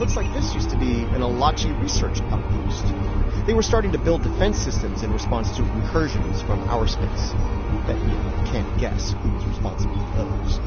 Looks like this used to be an Alachi research outpost. They were starting to build defense systems in response to incursions from our space. Bet you can't guess who was responsible for those.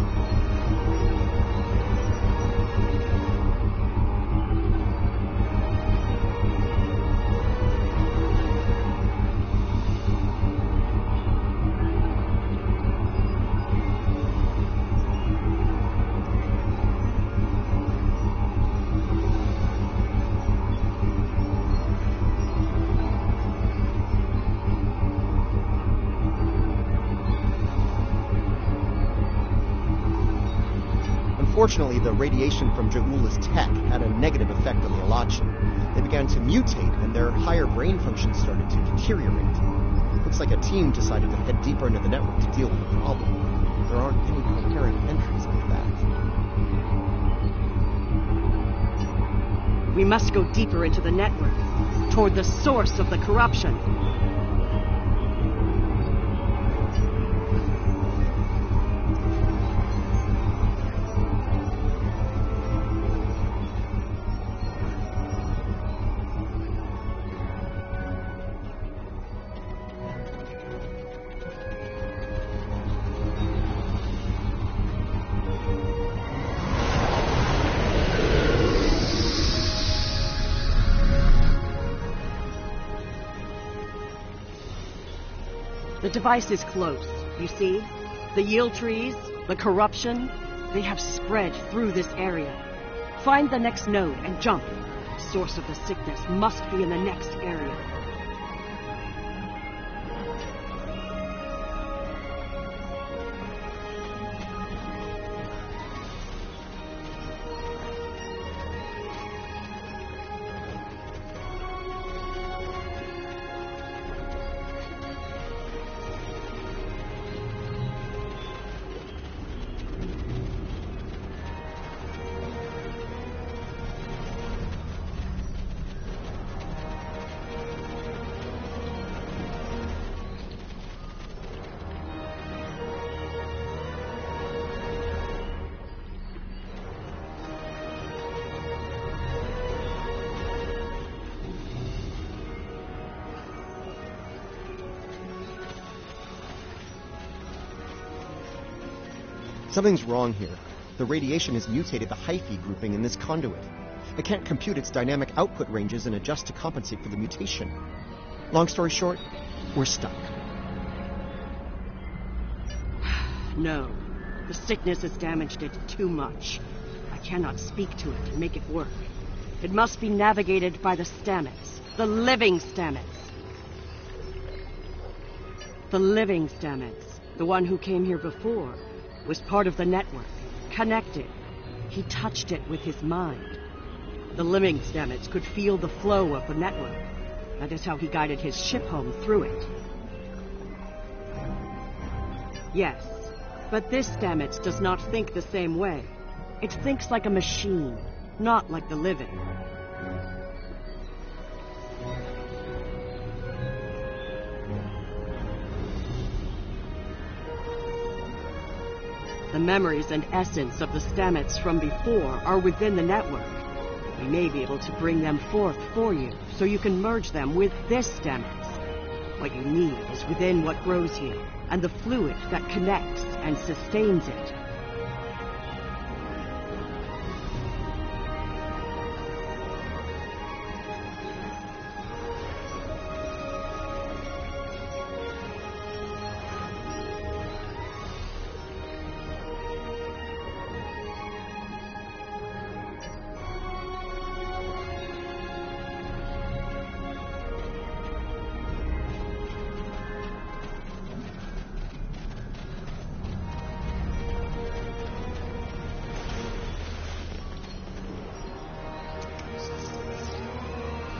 Unfortunately, the radiation from Ja'ula's tech had a negative effect on the Alachi. They began to mutate, and their higher brain functions started to deteriorate. Looks like a team decided to head deeper into the network to deal with the problem. There aren't any coherent entries like that. We must go deeper into the network, toward the source of the corruption. The device is close, you see? The yield trees, the corruption, they have spread through this area. Find the next node and jump. The source of the sickness must be in the next area. Something's wrong here. The radiation has mutated the hyphae grouping in this conduit. I can't compute its dynamic output ranges and adjust to compensate for the mutation. Long story short, we're stuck. No. The sickness has damaged it too much. I cannot speak to it and make it work. It must be navigated by the Stamets. The living Stamets. The living Stamets, the one who came here before, was part of the network, connected. He touched it with his mind. The living Stamets could feel the flow of the network. That is how he guided his ship home through it. Yes, but this Stamets does not think the same way. It thinks like a machine, not like the living. The memories and essence of the Stamets from before are within the network. We may be able to bring them forth for you, so you can merge them with this Stamets. What you need is within what grows here, and the fluid that connects and sustains it.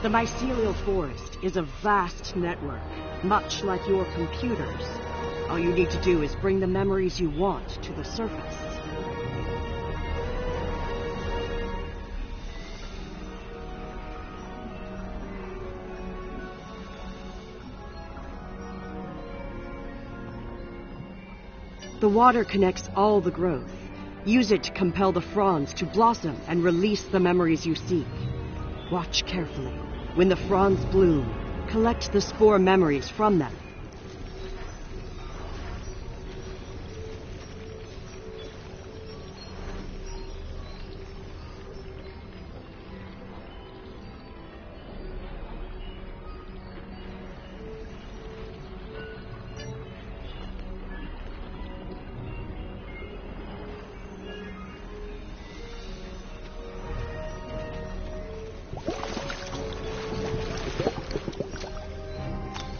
The mycelial forest is a vast network, much like your computers. All you need to do is bring the memories you want to the surface. The water connects all the growth. Use it to compel the fronds to blossom and release the memories you seek. Watch carefully. When the fronds bloom, collect the spore memories from them.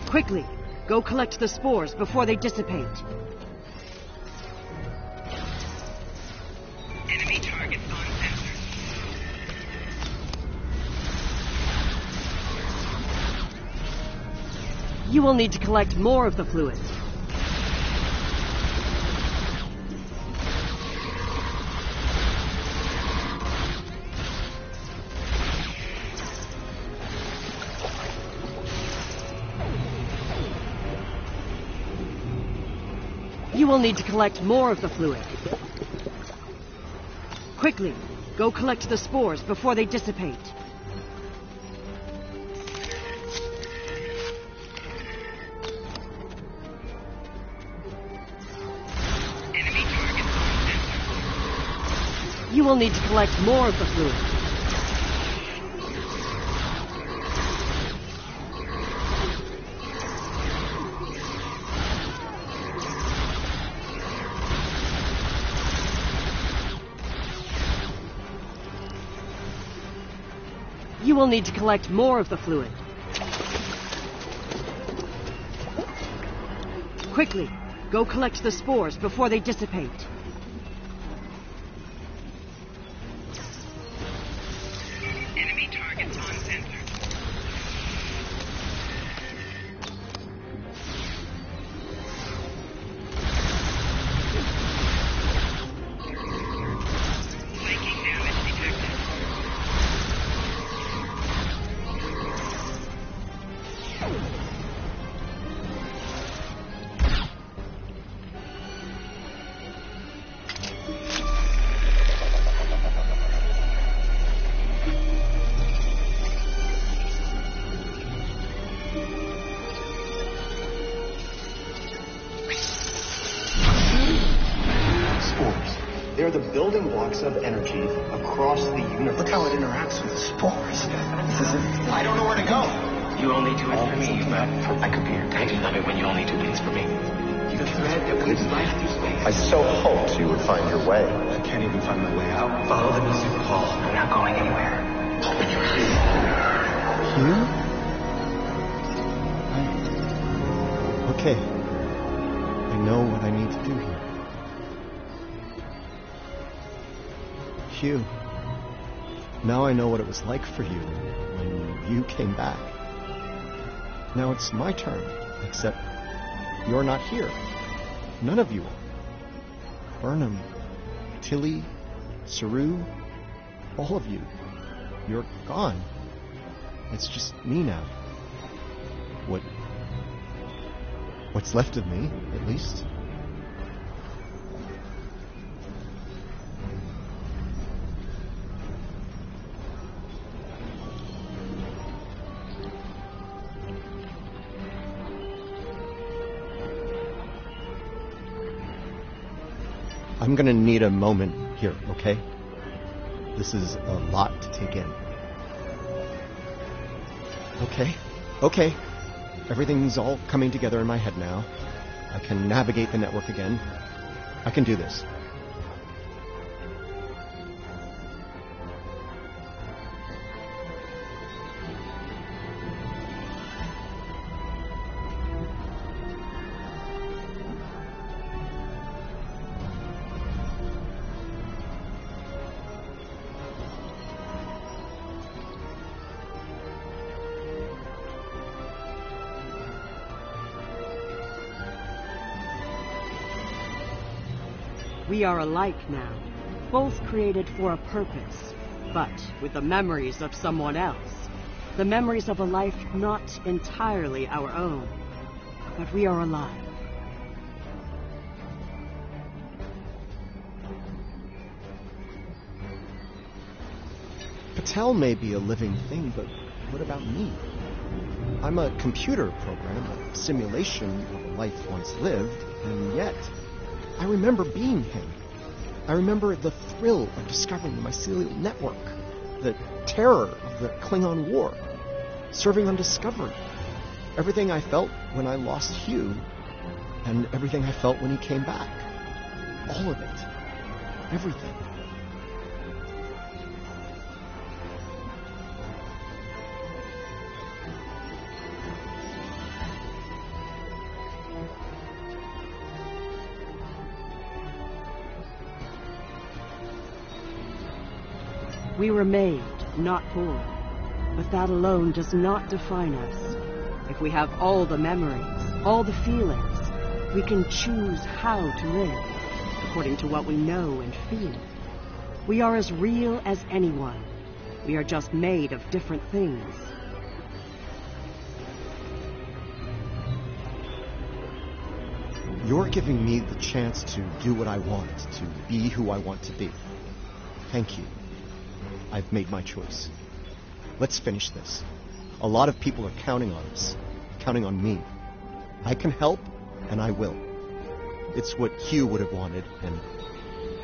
Quickly, go collect the spores before they dissipate. Enemy target on sensor. You will need to collect more of the fluid. You will need to collect more of the fluid. Quickly, go collect the spores before they dissipate. Enemy target on sensor. You will need to collect more of the fluid. You will need to collect more of the fluid. Quickly, go collect the spores before they dissipate. Enemy targets on sensor. Flanking damage detected. Spores. They're the building blocks of energy across the universe. Look how it interacts with the spores. I don't know where to go. You only do it for me, but I could be your dad. You love it when you only do things for me. You thread that weaves life through space. I so hoped you would find your way. I can't even find my way out. Follow the music call. I'm not going anywhere. Open your eyes. Hugh? Okay. I know what I need to do here. Hugh. Now I know what it was like for you when you came back. Now it's my turn, except you're not here. None of you are. Burnham, Tilly, Saru, all of you. You're gone. It's just me now. What's left of me, at least. I'm gonna need a moment here, okay? This is a lot to take in. Okay. Everything's all coming together in my head now. I can navigate the network again. I can do this. We are alike now, both created for a purpose, but with the memories of someone else. The memories of a life not entirely our own. But we are alive. Tell may be a living thing, but what about me? I'm a computer program, a simulation of a life once lived, and yet I remember being him. I remember the thrill of discovering the mycelial network, the terror of the Klingon War, serving on Discovery, everything I felt when I lost Hugh, and everything I felt when he came back. All of it. Everything. We were made, not born. But that alone does not define us. If we have all the memories, all the feelings, we can choose how to live, according to what we know and feel. We are as real as anyone. We are just made of different things. You're giving me the chance to do what I want, to be who I want to be. Thank you. I've made my choice. Let's finish this. A lot of people are counting on us, counting on me. I can help, and I will. It's what Hugh would have wanted, and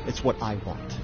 it's what I want.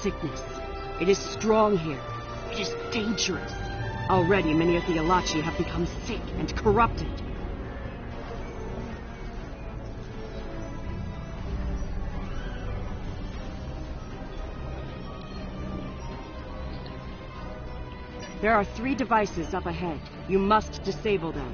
Sickness. It is strong here. It is dangerous. Already many of the Alachi have become sick and corrupted. There are 3 devices up ahead. You must disable them.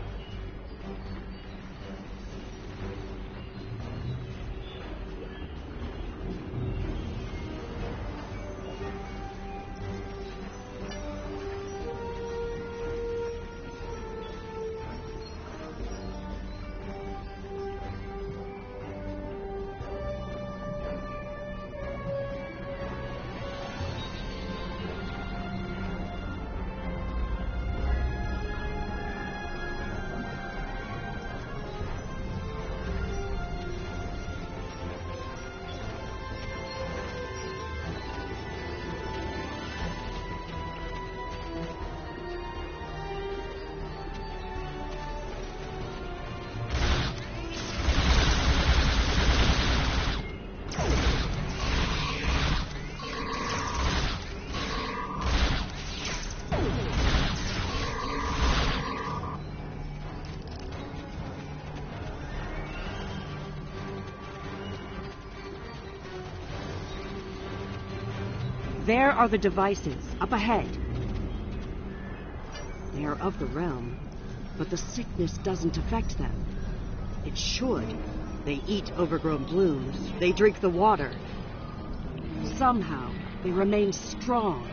There are the devices, up ahead. They are of the realm, but the sickness doesn't affect them. It should. They eat overgrown blooms. They drink the water. Somehow, they remain strong.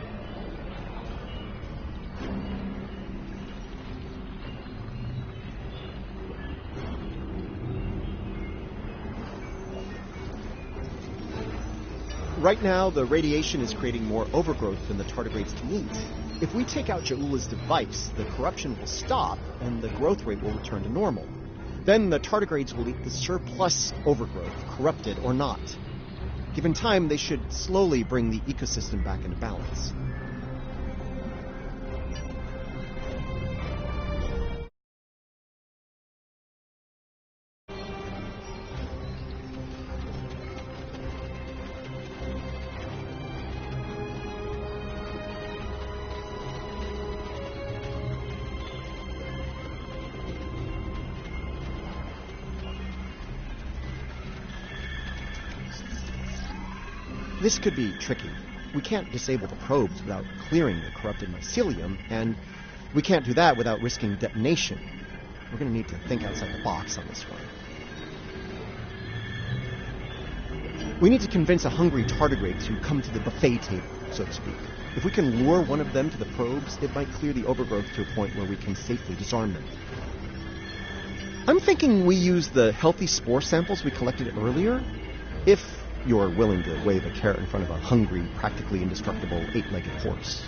Right now, the radiation is creating more overgrowth than the tardigrades can eat. If we take out Ja'ula's device, the corruption will stop, and the growth rate will return to normal. Then the tardigrades will eat the surplus overgrowth, corrupted or not. Given time, they should slowly bring the ecosystem back into balance. This could be tricky. We can't disable the probes without clearing the corrupted mycelium, and we can't do that without risking detonation. We're going to need to think outside the box on this one. We need to convince a hungry tardigrade to come to the buffet table, so to speak. If we can lure one of them to the probes, it might clear the overgrowth to a point where we can safely disarm them. I'm thinking we use the healthy spore samples we collected earlier, if you're willing to wave a carrot in front of a hungry, practically indestructible, eight-legged horse.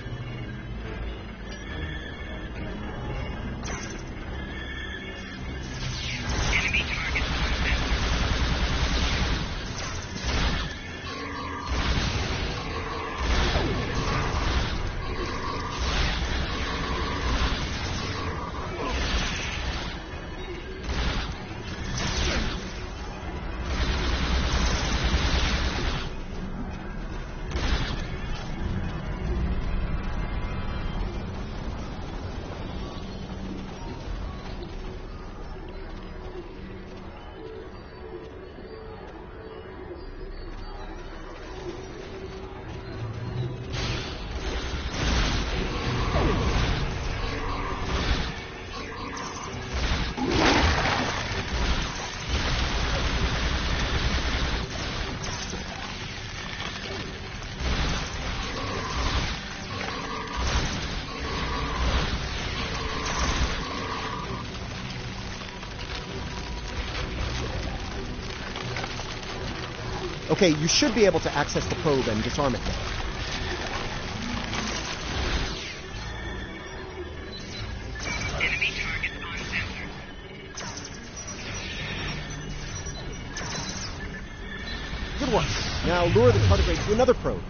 Okay, you should be able to access the probe and disarm it now. Enemy target on sensor. Good one. Now lure the tardigrade to another probe.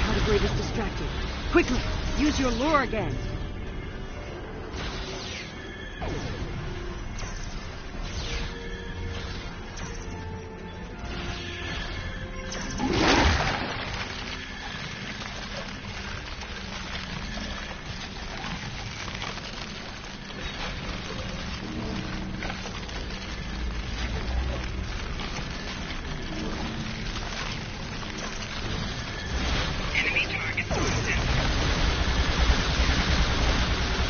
Tardigrade is distracted. Quickly, use your lure again.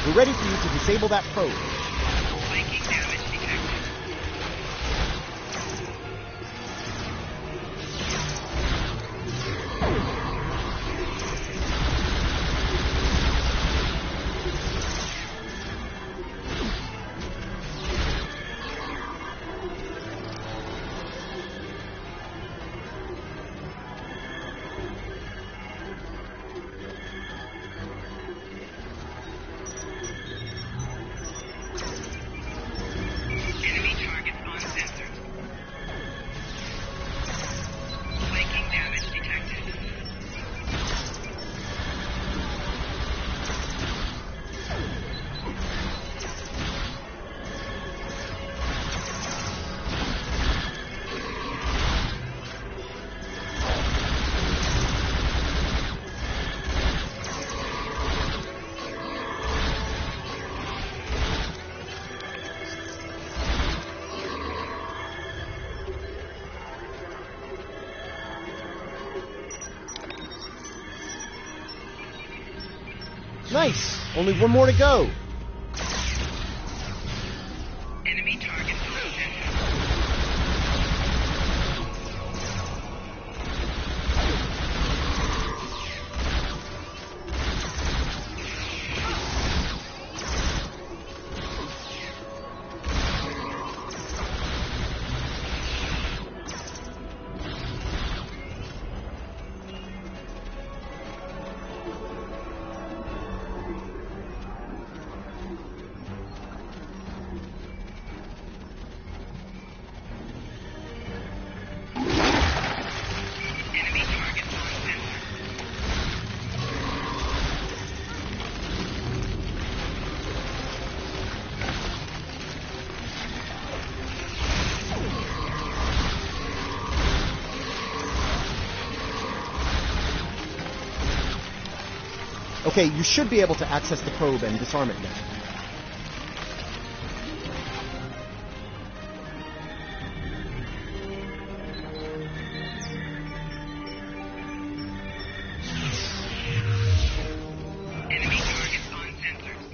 We're ready for you to disable that probe. Flanking damage detected. Enemy target on sensor. Flanking damage detected. Nice! Only one more to go. Enemy target on sensor. Okay, you should be able to access the probe and disarm it now. Enemy targets on sensors.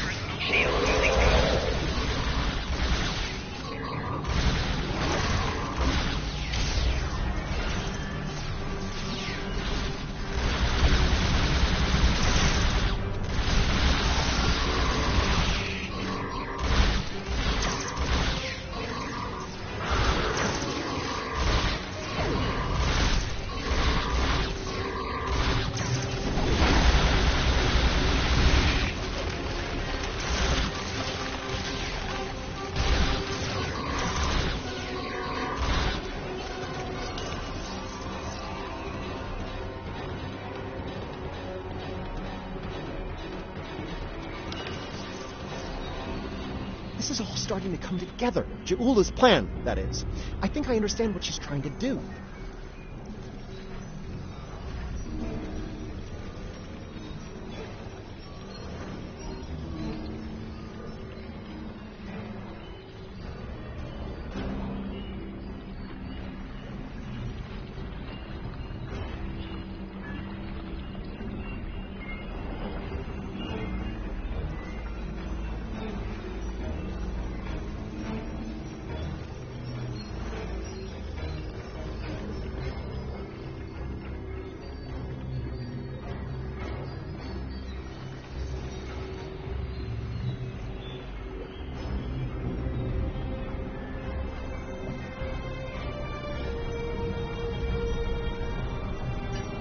Personal shield moving. This is all starting to come together. Ja'ula's plan, that is. I think I understand what she's trying to do.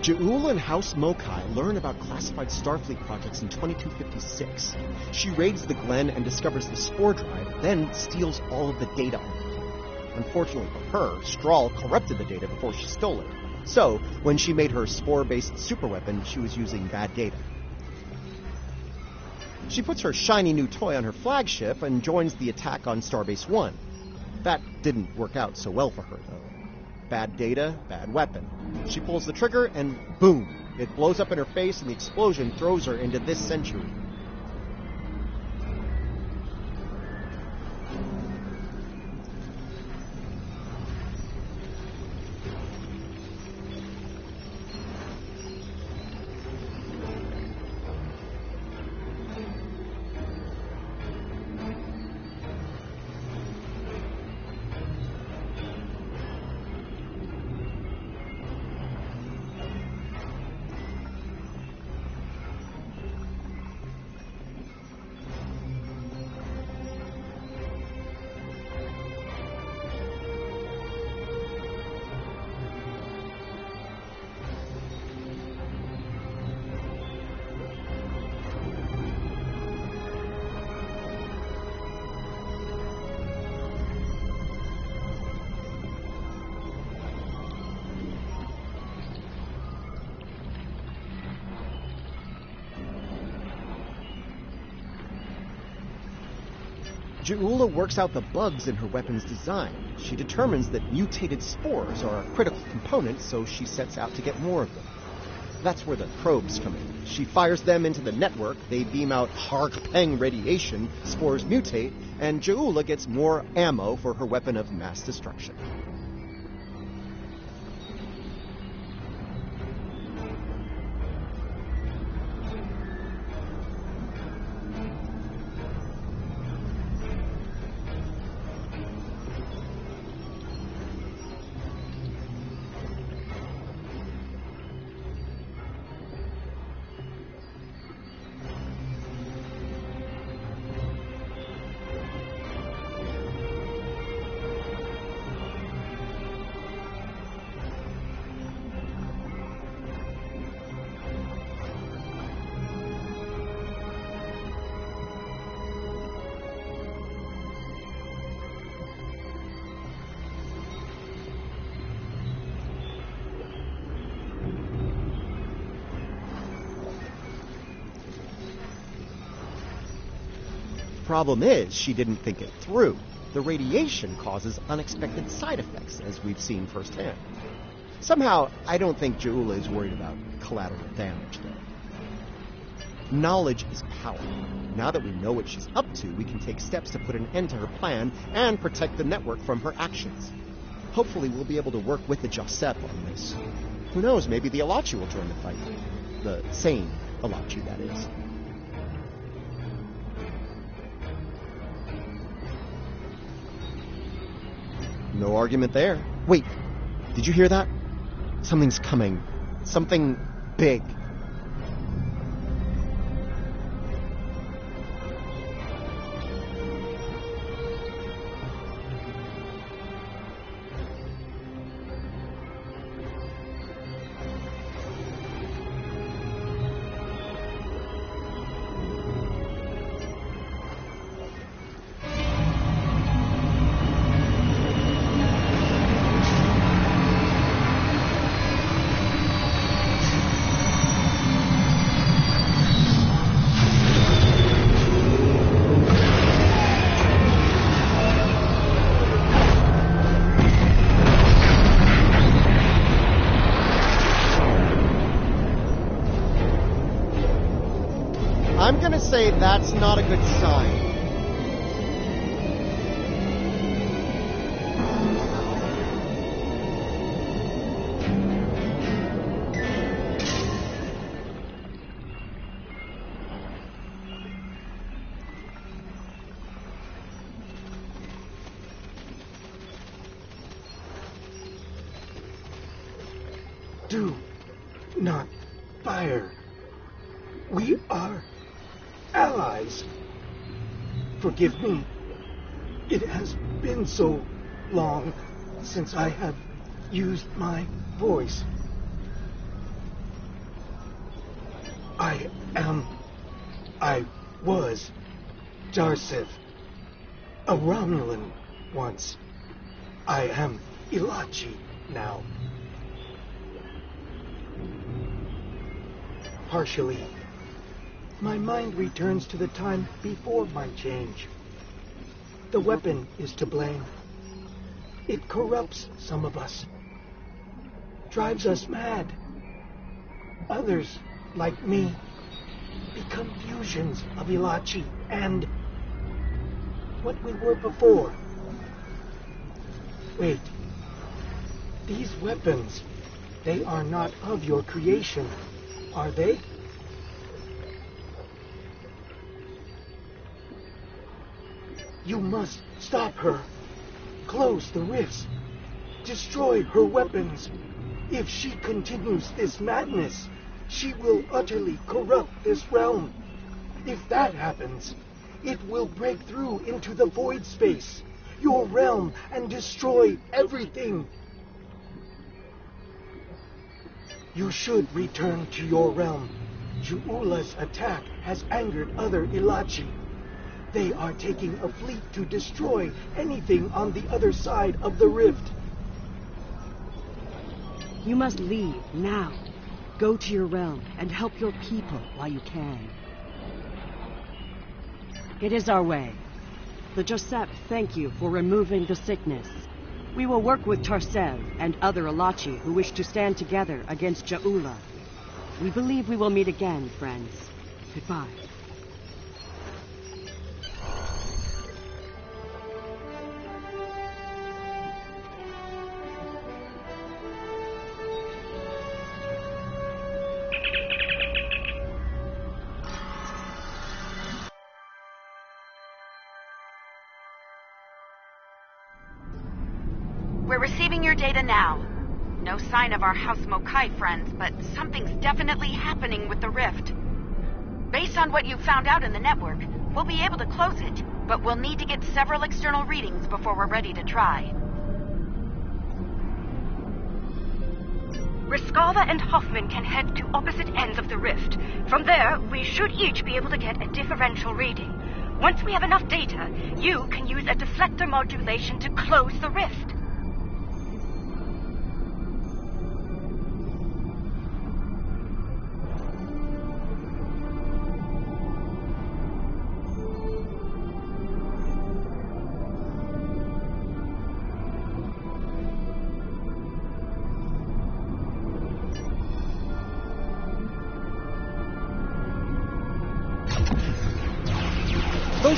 Ja'ula and House Mokai learn about classified Starfleet projects in 2256. She raids the Glen and discovers the spore drive, then steals all of the data on it. Unfortunately for her, Strahl corrupted the data before she stole it. So, when she made her spore-based superweapon, she was using bad data. She puts her shiny new toy on her flagship and joins the attack on Starbase 1. That didn't work out so well for her, though. Bad data, bad weapon. She pulls the trigger and boom! It blows up in her face and the explosion throws her into this century. Ja'ula works out the bugs in her weapon's design. She determines that mutated spores are a critical component, so she sets out to get more of them. That's where the probes come in. She fires them into the network, they beam out Hark-Peng radiation, spores mutate, and Ja'ula gets more ammo for her weapon of mass destruction. Problem is, she didn't think it through. The radiation causes unexpected side effects, as we've seen firsthand. Somehow, I don't think Ja'ula is worried about collateral damage, though. Knowledge is power. Now that we know what she's up to, we can take steps to put an end to her plan and protect the network from her actions. Hopefully, we'll be able to work with the Josep on this. Who knows, maybe the Alachi will join the fight. The sane Alachi, that is. No argument there. Wait, did you hear that? Something's coming. Something big. I'm gonna say that's not a good sign. Do not fire. We are allies. Forgive me. It has been so long since I have used my voice. I was Darsev, a Romulan once. I am Ilachi now. Partially. My mind returns to the time before my change. The weapon is to blame. It corrupts some of us, drives us mad. Others, like me, become fusions of Ilachi and what we were before. Wait, these weapons, they are not of your creation, are they? You must stop her. Close the rifts. Destroy her weapons. If she continues this madness, she will utterly corrupt this realm. If that happens, it will break through into the void space, your realm, and destroy everything. You should return to your realm. Ja'ula's attack has angered other Ilachi. They are taking a fleet to destroy anything on the other side of the rift. You must leave now. Go to your realm and help your people while you can. It is our way. The Josep thank you for removing the sickness. We will work with Tarsev and other Alachi who wish to stand together against Ja'ula. We believe we will meet again, friends. Goodbye. We're receiving your data now. No sign of our House Mokai friends, but something's definitely happening with the rift. Based on what you've found out in the network, we'll be able to close it, but we'll need to get several external readings before we're ready to try. Riskava and Hoffman can head to opposite ends of the rift. From there, we should each be able to get a differential reading. Once we have enough data, you can use a deflector modulation to close the rift.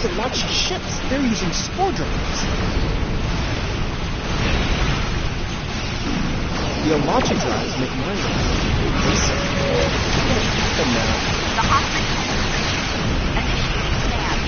Those Alachi ships, they're using spore drones. The Alachi drives make mine look basic. What happened now? The hostage initiating scan.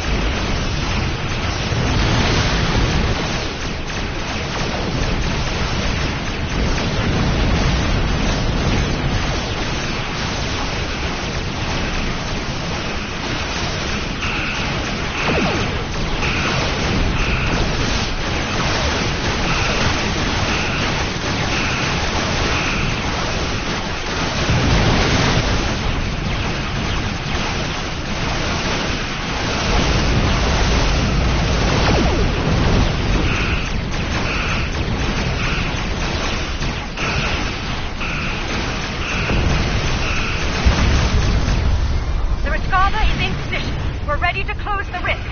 Ready to close the rift.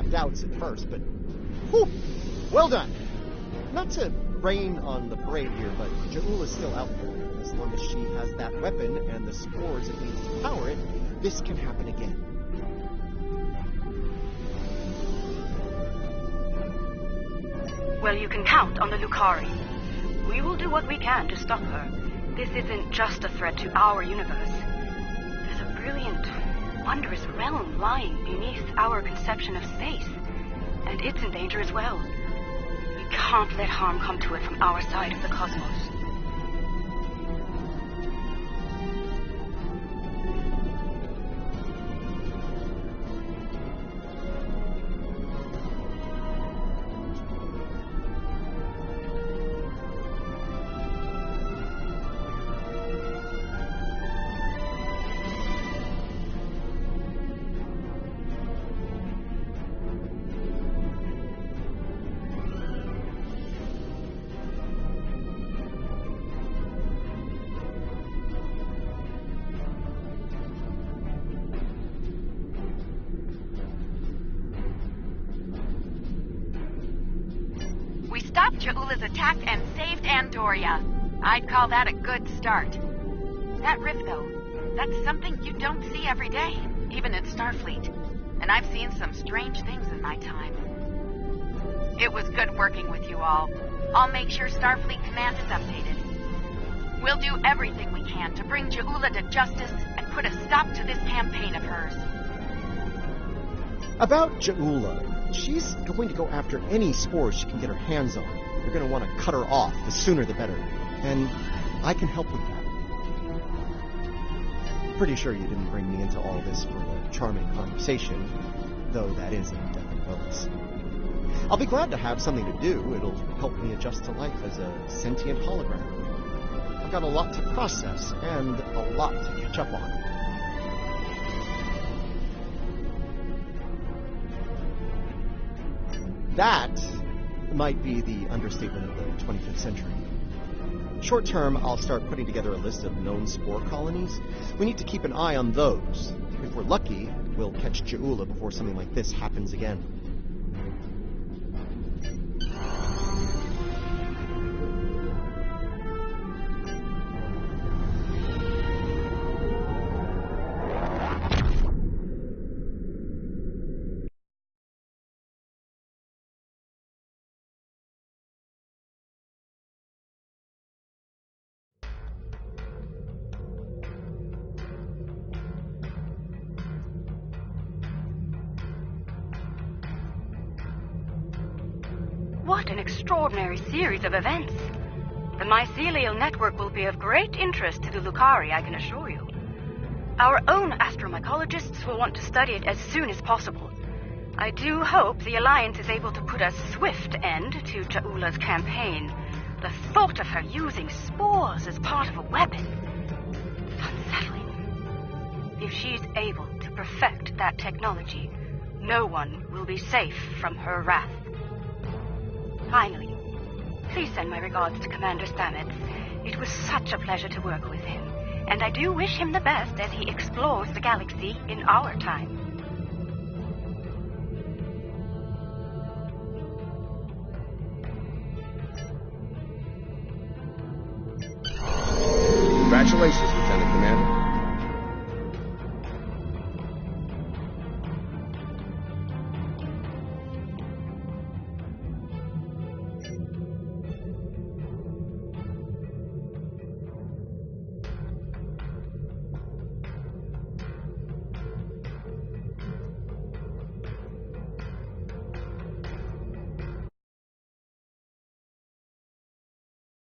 have doubts at first, but whew, well done. Not to rain on the parade here, but Ja'ul is still out there. As long as she has that weapon and the spores it needs to power it, this can happen again. Well, you can count on the Lucari. We will do what we can to stop her. This isn't just a threat to our universe. There's a brilliant, wondrous realm lying beneath our conception of space. And it's in danger as well. We can't let harm come to it from our side of the cosmos. We stopped Ja'ula's attack and saved Andoria. I'd call that a good start. That rift, though, that's something you don't see every day, even in Starfleet. And I've seen some strange things in my time. It was good working with you all. I'll make sure Starfleet Command is updated. We'll do everything we can to bring Ja'ula to justice and put a stop to this campaign of hers. About Ja'ula, she's going to go after any spores she can get her hands on. You're going to want to cut her off, the sooner the better. And I can help with that. Pretty sure you didn't bring me into all this for a charming conversation, though that is a definite bonus. I'll be glad to have something to do. It'll help me adjust to life as a sentient hologram. I've got a lot to process and a lot to catch up on. That might be the understatement of the 25th century. Short term, I'll start putting together a list of known spore colonies. We need to keep an eye on those. If we're lucky, we'll catch Ja'ula before something like this happens again. What an extraordinary series of events. The mycelial network will be of great interest to the Lucari, I can assure you. Our own astromycologists will want to study it as soon as possible. I do hope the Alliance is able to put a swift end to Ja'ula's campaign. The thought of her using spores as part of a weapon is unsettling. If she's able to perfect that technology, no one will be safe from her wrath. Finally, please send my regards to Commander Stamets. It was such a pleasure to work with him, and I do wish him the best as he explores the galaxy in our time. Congratulations,